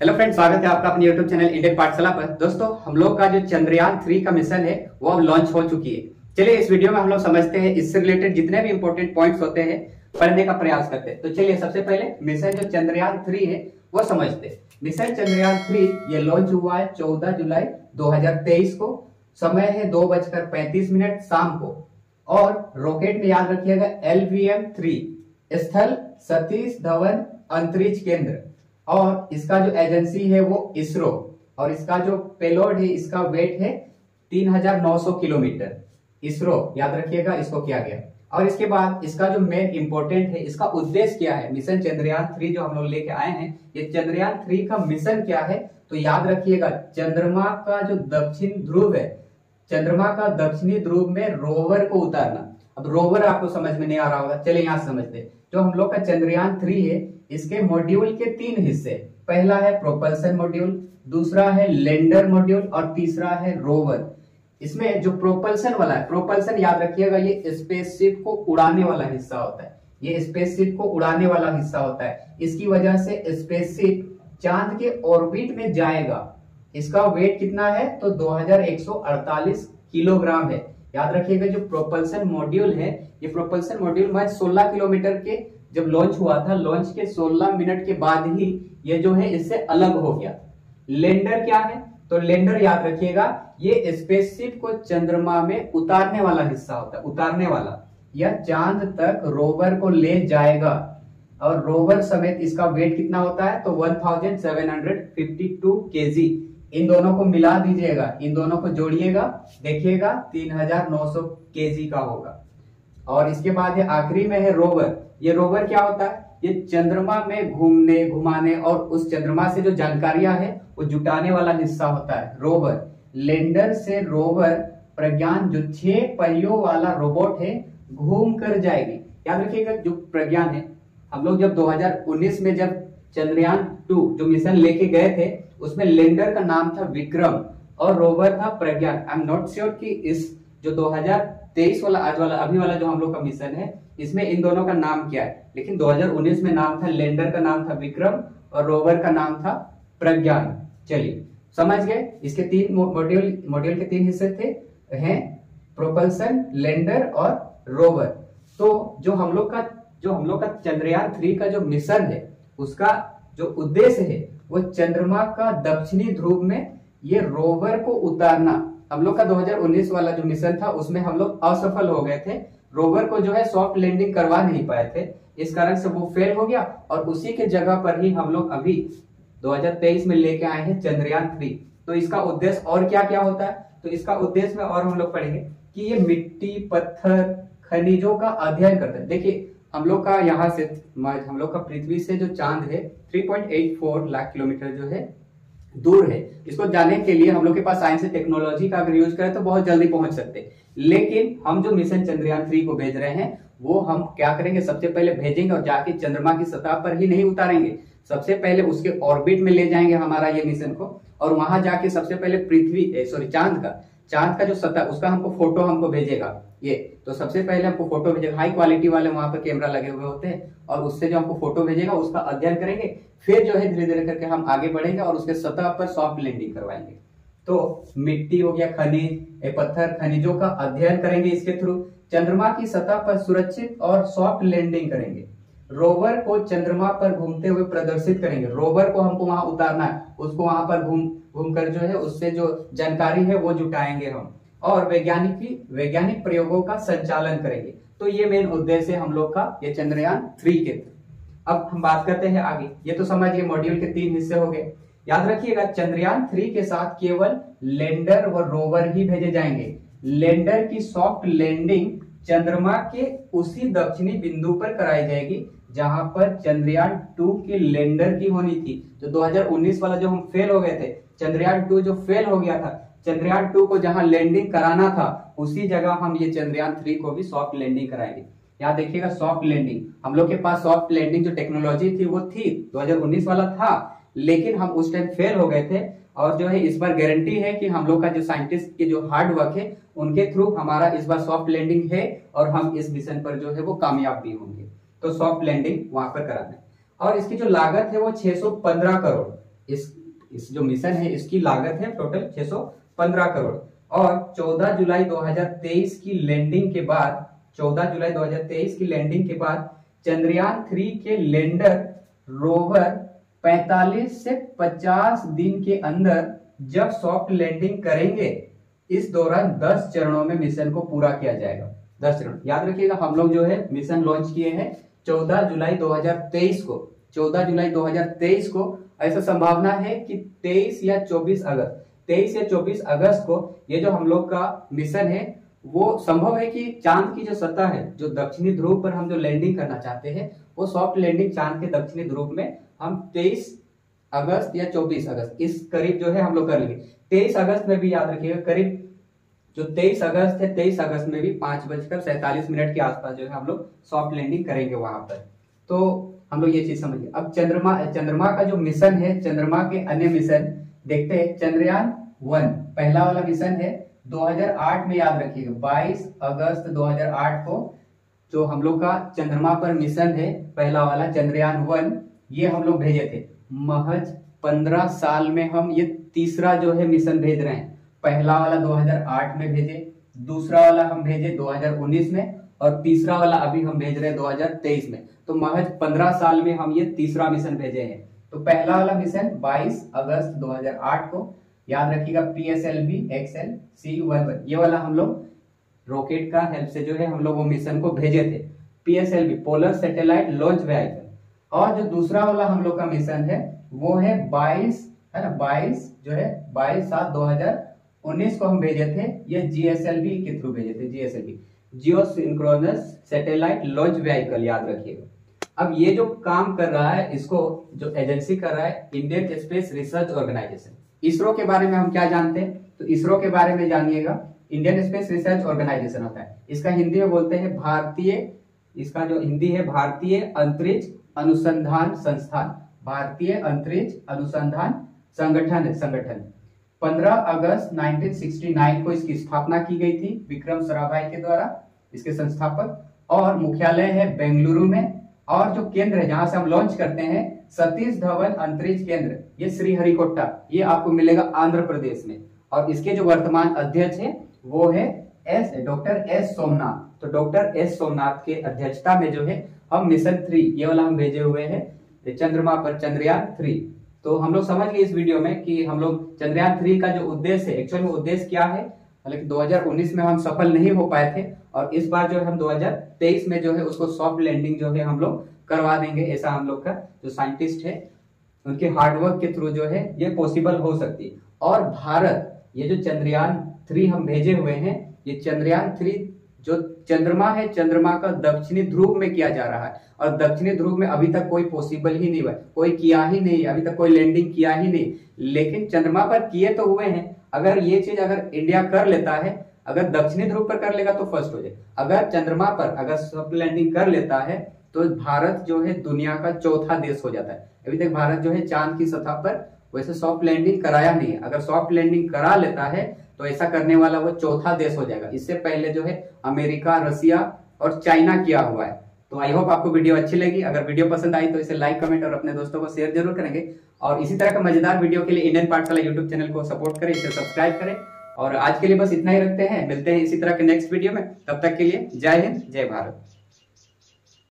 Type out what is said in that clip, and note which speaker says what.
Speaker 1: Hello friends, स्वागत है आपका अपने यूट्यूब चैनल इंडियन पाठशाला पर। दोस्तों, हम लोग का जो चंद्रयान 3 का मिशन है वो अब लॉन्च हो चुकी है। चलिए इस वीडियो में हम लोग समझते हैं, इससे रिलेटेड जितने भी इंपॉर्टेंट पॉइंट्स होते हैं पढ़ने का प्रयास करते हैं। तो चलिए सबसे पहले मिशन जो चंद्रयान 3 है वो समझते हैं। मिशन चंद्रयान 3 ये लॉन्च हुआ है 14 जुलाई 2023 को। समय है 2:35 शाम को। और रॉकेट में याद रखिएगा LVM-3 स्थल सतीश धवन अंतरिक्ष केंद्र। और इसका जो एजेंसी है वो इसरो। और इसका जो पेलोड है, इसका वेट है 3900 किलोमीटर। इसरो याद रखिएगा, इसको किया गया। और इसके बाद इसका जो मेन इंपॉर्टेंट है, इसका उद्देश्य क्या है। मिशन चंद्रयान 3 जो हम लोग लेके आए हैं, ये चंद्रयान 3 का मिशन क्या है तो याद रखिएगा, चंद्रमा का जो दक्षिण ध्रुव है, चंद्रमा का दक्षिणी ध्रुव में रोवर को उतारना। अब रोवर आपको समझ में नहीं आ रहा होगा, चलिए यहां समझते हैं। जो हम लोग का चंद्रयान 3 है, इसके मॉड्यूल के 3 हिस्से। पहला है प्रोपल्सन मॉड्यूल, दूसरा है लैंडर मॉड्यूल और तीसरा है रोवर। इसमें जो प्रोपल्सन वाला है, प्रोपल्सन याद रखिएगा, ये स्पेसशिप को उड़ाने वाला हिस्सा होता है। ये स्पेसशिप को उड़ाने वाला हिस्सा होता है। इसकी वजह से स्पेसशिप चांद के ऑर्बिट में जाएगा। इसका वेट कितना है तो 2148 किलोग्राम है। याद रखिएगा, जो प्रोपल्सन मॉड्यूल है, ये प्रोपल्सन मॉड्यूल महज 16 किलोमीटर के जब लॉन्च हुआ था, लॉन्च के 16 मिनट के बाद ही ये जो है इससे अलग हो गया। लैंडर क्या है तो लैंडर याद रखिएगा, ये स्पेसशिप को चंद्रमा में उतारने वाला हिस्सा होता है। उतारने वाला, यह चांद तक रोवर को ले जाएगा। और रोवर समेत इसका वेट कितना होता है तो 1752 केजी। इन दोनों को मिला दीजिएगा, इन दोनों को जोड़िएगा, देखिएगा 3900 केजी का होगा। और इसके बाद है आखिरी में है रोवर। ये रोवर क्या होता है, ये चंद्रमा में घूमने घुमाने और उस चंद्रमा से जो जानकारियां है वो जुटाने वाला हिस्सा होता है रोवर। लैंडर से रोवर प्रज्ञान जो 6 पहियों वाला रोबोट है घूम कर जाएगी। याद रखिएगा, जो प्रज्ञान है, हम लोग जब 2019 में जब चंद्रयान 2 जो मिशन लेके गए थे, उसमें लैंडर का नाम था विक्रम और रोवर था प्रज्ञान। आई एम नॉट श्योर कि इस जो 2023 वाला आज वाला अभी वाला जो हम लोग का मिशन है, इसमें इन दोनों का नाम क्या है। लेकिन 2019 में नाम था, लैंडर का नाम था विक्रम और रोवर का नाम था प्रज्ञान। चलिए समझ गए। इसके 3 मॉड्यूल के 3 हिस्से थे, हैं प्रोपल्सन, लैंडर और रोवर। तो जो हम लोग का चंद्रयान 3 का जो मिशन है, उसका जो उद्देश्य है वो चंद्रमा का दक्षिणी ध्रुव में ये रोवर को उतारना। हम लोग का 2019 वाला जो मिशन था उसमें हम लोग असफल हो गए थे। रोवर को जो है सॉफ्ट लैंडिंग करवा नहीं पाए थे, इस कारण से वो फेल हो गया। और उसी के जगह पर ही हम लोग अभी 2023 में लेके आए हैं चंद्रयान 3। तो इसका उद्देश्य और क्या क्या होता है तो इसका उद्देश्य में और हम लोग पढ़ेंगे कि ये मिट्टी, पत्थर, खनिजों का अध्ययन करते हैं। देखिए, हम लोग का यहाँ से, हम लोग का पृथ्वी से जो चांद है 3.84 लाख किलोमीटर जो है दूर है। इसको जाने के लिए हम लोग के पास साइंस एंड टेक्नोलॉजी का अगर यूज करें तो बहुत जल्दी पहुंच सकते हैं। लेकिन हम जो मिशन चंद्रयान 3 को भेज रहे हैं, वो हम क्या करेंगे, सबसे पहले भेजेंगे और जाके चंद्रमा की सतह पर ही नहीं उतारेंगे। सबसे पहले उसके ऑर्बिट में ले जाएंगे हमारा ये मिशन को। और वहां जाके सबसे पहले चांद का जो सतह, उसका हमको फोटो हमको भेजेगा ये। तो सबसे पहले हमको फोटो भेजेगा, हाई क्वालिटी वाले वहां पर कैमरा लगे हुए होते हैं, और उससे जो हमको फोटो भेजेगा उसका अध्ययन करेंगे। फिर जो है धीरे धीरे करके हम आगे बढ़ेंगे और उसके सतह पर सॉफ्ट लैंडिंग करवाएंगे। तो मिट्टी हो गया, खनिज, पत्थर, खनिजों का अध्ययन करेंगे इसके थ्रू। चंद्रमा की सतह पर सुरक्षित और सॉफ्ट लैंडिंग करेंगे। रोवर को चंद्रमा पर घूमते हुए प्रदर्शित करेंगे। रोवर को हमको वहां उतारना है, उसको वहां पर घूम कर जो है उससे जो जानकारी है वो जुटाएंगे हम। और वैज्ञानिक प्रयोगों का संचालन करेंगे। तो ये मेन उद्देश्य है हम लोग का ये चंद्रयान 3 के। अब हम बात करते हैं आगे। ये तो समझ गए, मॉड्यूल के 3 हिस्से हो गए। याद रखिएगा, चंद्रयान 3 के साथ केवल लैंडर व रोवर ही भेजे जाएंगे। लैंडर की सॉफ्ट लैंडिंग चंद्रमा के उसी दक्षिणी बिंदु पर कराई जाएगी जहां पर चंद्रयान 2 के लैंडर की होनी थी। जो 2019 वाला जो हम फेल हो गए थे, चंद्रयान 2 जो फेल हो गया था, चंद्रयान 2 को जहां लैंडिंग कराना था उसी जगह हम ये चंद्रयान 3 को भी सॉफ्ट लैंडिंग कराएंगे। याद देखिएगा, सॉफ्ट लैंडिंग, हम लोग के पास सॉफ्ट लैंडिंग जो टेक्नोलॉजी थी वो थी, 2019 वाला था, लेकिन हम उस टाइम फेल हो गए थे। और जो है इस बार गारंटी है कि हम लोग का जो साइंटिस्ट के जो हार्ड वर्क है उनके थ्रू हमारा इस बार सॉफ्ट लैंडिंग है और हम इस मिशन पर जो है वो कामयाब भी होंगे। तो सॉफ्ट लैंडिंग वहां पर कराना है। और इसकी जो लागत है वो 615 करोड़ इस जो मिशन है इसकी लागत है टोटल 615 करोड़। और 14 जुलाई 2023 की लैंडिंग के बाद 14 जुलाई 2023 की लैंडिंग के बाद चंद्रयान 3 के लैंडर रोवर 45 से 50 दिन के अंदर जब सॉफ्ट लैंडिंग करेंगे, इस दौरान 10 चरणों में मिशन को पूरा किया जाएगा। 10 चरण याद रखिएगा। हम लोग जो है मिशन लॉन्च किए हैं 14 जुलाई 2023 को। 14 जुलाई 2023 को ऐसा संभावना है कि 23 या 24 अगस्त को ये जो हम लोग का मिशन है वो संभव है कि चांद की जो सतह है, जो दक्षिणी ध्रुव पर हम जो लैंडिंग करना चाहते हैं, वो सॉफ्ट लैंडिंग चांद के दक्षिणी ध्रुव में हम 23 अगस्त या 24 अगस्त इस करीब जो है हम लोग कर लेंगे। 23 अगस्त में भी याद रखिएगा, करीब जो 23 अगस्त है 23 अगस्त में भी 5:47 के आसपास जो है हम लोग सॉफ्ट लैंडिंग करेंगे वहां पर। तो हम लोग ये चीज समझिए। अब चंद्रमा का जो मिशन है, चंद्रमा के अन्य मिशन देखते हैं। चंद्रयान 1 पहला वाला मिशन है 2008 में, याद रखिएगा 22 अगस्त 2008 को जो हम लोग का चंद्रमा पर मिशन है पहला वाला चंद्रयान 1, ये हम लोग भेजे थे। महज 15 साल में हम ये तीसरा जो है मिशन भेज रहे हैं। पहला वाला 2008 में भेजे, दूसरा वाला हम भेजे 2019 में, और तीसरा वाला अभी हम भेज रहे हैं 2023 में। तो महज 15 साल में हम ये तीसरा मिशन भेजे हैं। तो पहला वाला मिशन 22 अगस्त 2008 को, याद रखिएगा PSLV XL C11, ये वाला हम लोग रॉकेट का हेल्प से जो है हम लोग वो मिशन को भेजे थे। PSLV polar satellite launch vehicle. और जो दूसरा वाला हम लोग का मिशन है वो है 22 है ना, 22/7/2019 को हम भेजे थे। ये GSLV के थ्रू भेजे थे, GSLV जियो सिंक्रोनस सैटेलाइट लॉन्च व्हीकल, याद रखिएगा। अब ये जो काम कर रहा है, इसको जो एजेंसी कर रहा है Indian space research organisation. ISRO के बारे में हम क्या जानते हैं, तो इसरो के बारे में जानिएगा। इंडियन स्पेस रिसर्च ऑर्गेनाइजेशन होता है, इसका हिंदी में बोलते हैं इसका जो हिंदी है भारतीय अंतरिक्ष अनुसंधान संस्थान, भारतीय अंतरिक्ष अनुसंधान संगठन। 15 अगस्त 1969 को इसकी स्थापना की गई थी विक्रम साराभाई के द्वारा, इसके संस्थापक। और मुख्यालय है बेंगलुरु में। और जो केंद्र है जहां से हम लॉन्च करते हैं, सतीश धवन अंतरिक्ष केंद्र, ये श्रीहरिकोटा, ये आपको मिलेगा आंध्र प्रदेश में। और इसके जो वर्तमान अध्यक्ष है वो है डॉक्टर एस सोमनाथ। तो डॉक्टर एस सोमनाथ के अध्यक्षता में जो है हम मिशन 3 ये वाला हम भेजे हुए हैं चंद्रमा पर, चंद्रयान 3। तो हम लोग समझ गए इस वीडियो में कि हम लोग चंद्रयान 3 का जो उद्देश्य है, एक्चुअल में उद्देश्य क्या है। हालांकि 2019 में हम सफल नहीं हो पाए थे, और इस बार जो है हम 2023 में जो है उसको सॉफ्ट लैंडिंग जो है हम लोग करवा देंगे। ऐसा हम लोग का जो साइंटिस्ट है उनके हार्डवर्क के थ्रू जो है ये पॉसिबल हो सकती है। और भारत, ये जो चंद्रयान 3 हम भेजे हुए हैं, ये चंद्रयान 3 जो चंद्रमा है, चंद्रमा का दक्षिणी ध्रुव में किया जा रहा है। और दक्षिणी ध्रुव में अभी तक कोई पॉसिबल ही नहीं हुआ, कोई किया ही नहीं, अभी तक कोई लैंडिंग किया ही नहीं। लेकिन चंद्रमा पर किए तो हुए हैं। अगर ये चीज अगर इंडिया कर लेता है, अगर दक्षिणी ध्रुव पर कर लेगा तो फर्स्ट हो जाए। अगर चंद्रमा पर अगर सॉफ्ट लैंडिंग कर लेता है तो भारत जो है दुनिया का चौथा देश हो जाता है। अभी तक भारत जो है चांद की सतह पर वैसे सॉफ्ट लैंडिंग कराया नहीं है। अगर सॉफ्ट लैंडिंग करा लेता है तो ऐसा करने वाला वो चौथा देश हो जाएगा। इससे पहले जो है अमेरिका, रसिया और चाइना किया हुआ है। तो आई होप आपको वीडियो अच्छी लगी। अगर वीडियो पसंद आई तो इसे लाइक, कमेंट और अपने दोस्तों को शेयर जरूर करेंगे। और इसी तरह का मजेदार वीडियो के लिए इंडियन पाठशाला यूट्यूब चैनल को सपोर्ट करें, इसे सब्सक्राइब करें। और आज के लिए बस इतना ही रखते हैं, मिलते हैं इसी तरह के नेक्स्ट वीडियो में। तब तक के लिए जय हिंद, जय भारत।